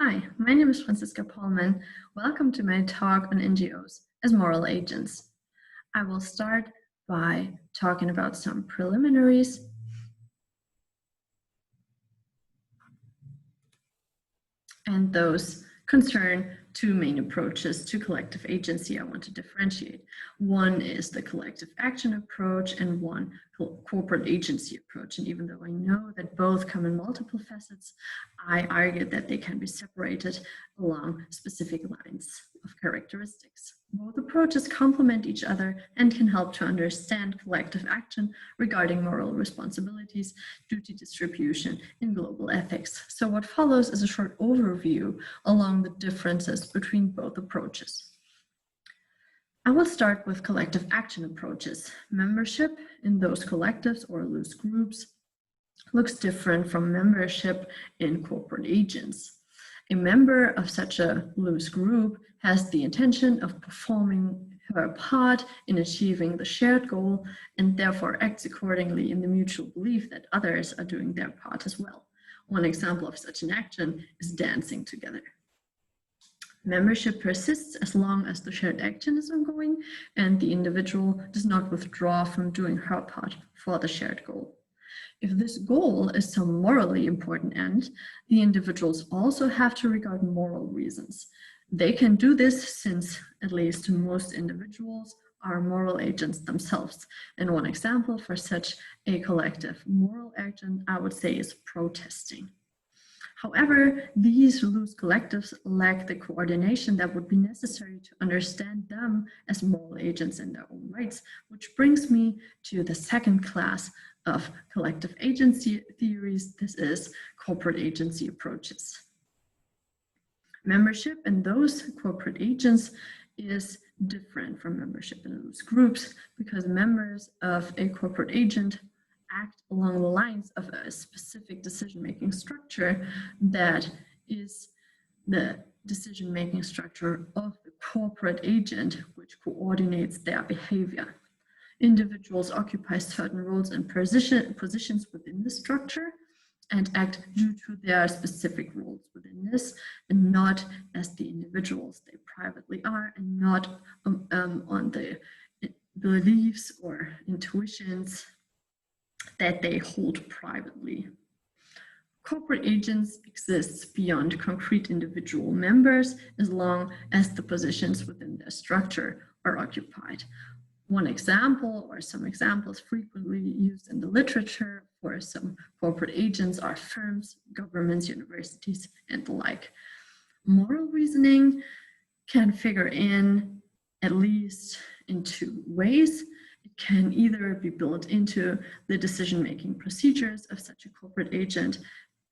Hi, my name is Franziska Paulmann. Welcome to my talk on NGOs as moral agents. I will start by talking about some preliminaries and those concern two main approaches to collective agency I want to differentiate. One is the collective action approach and one corporate agency approach. And even though I know that both come in multiple facets, I argue that they can be separated along specific lines of characteristics. Both approaches complement each other and can help to understand collective action regarding moral responsibilities, duty distribution, and global ethics. So what follows is a short overview along the differences between both approaches. I will start with collective action approaches. Membership in those collectives or loose groups looks different from membership in corporate agents. A member of such a loose group has the intention of performing her part in achieving the shared goal and therefore acts accordingly in the mutual belief that others are doing their part as well. One example of such an action is dancing together. Membership persists as long as the shared action is ongoing and the individual does not withdraw from doing her part for the shared goal. If this goal is some morally important end, the individuals also have to regard moral reasons. They can do this since at least most individuals are moral agents themselves. And one example for such a collective moral action, I would say, is protesting. However, these loose collectives lack the coordination that would be necessary to understand them as moral agents in their own rights, which brings me to the second class of collective agency theories. This is corporate agency approaches. Membership in those corporate agents is different from membership in loose groups because members of a corporate agent act along the lines of a specific decision-making structure that is the decision-making structure of the corporate agent, which coordinates their behavior. Individuals occupy certain roles and positions within the structure and act due to their specific roles within this and not as the individuals they privately are and not on the beliefs or intuitions that they hold privately. Corporate agents exist beyond concrete individual members as long as the positions within their structure are occupied. One example or some examples frequently used in the literature for some corporate agents are firms, governments, universities, and the like. Moral reasoning can figure in at least in two ways. It can either be built into the decision-making procedures of such a corporate agent,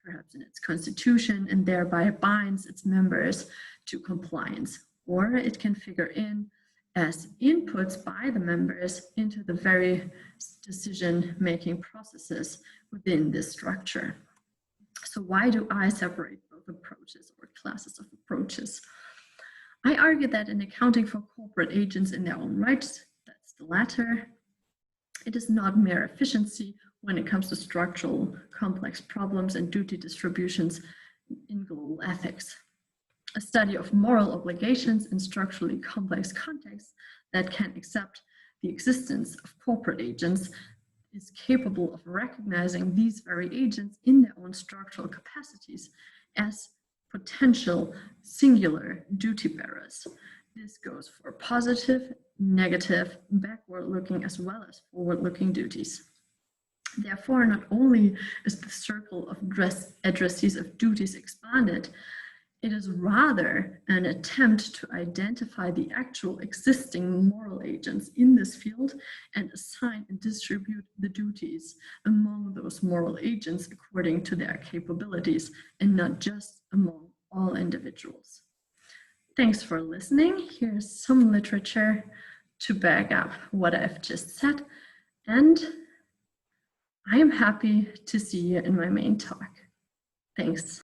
perhaps in its constitution, and thereby binds its members to compliance, or it can figure in as inputs by the members into the very decision-making processes within this structure. So why do I separate both approaches or classes of approaches? I argue that in accounting for corporate agents in their own rights, that's the latter, it is not mere efficiency when it comes to structural complex problems and duty distributions in global ethics. A study of moral obligations in structurally complex contexts that can accept the existence of corporate agents is capable of recognizing these very agents in their own structural capacities as potential singular duty bearers. This goes for positive, negative, backward-looking as well as forward-looking duties. Therefore, not only is the circle of addressees of duties expanded, it is rather an attempt to identify the actual existing moral agents in this field and assign and distribute the duties among those moral agents according to their capabilities and not just among all individuals. Thanks for listening. Here's some literature to back up what I've just said, and I am happy to see you in my main talk. Thanks.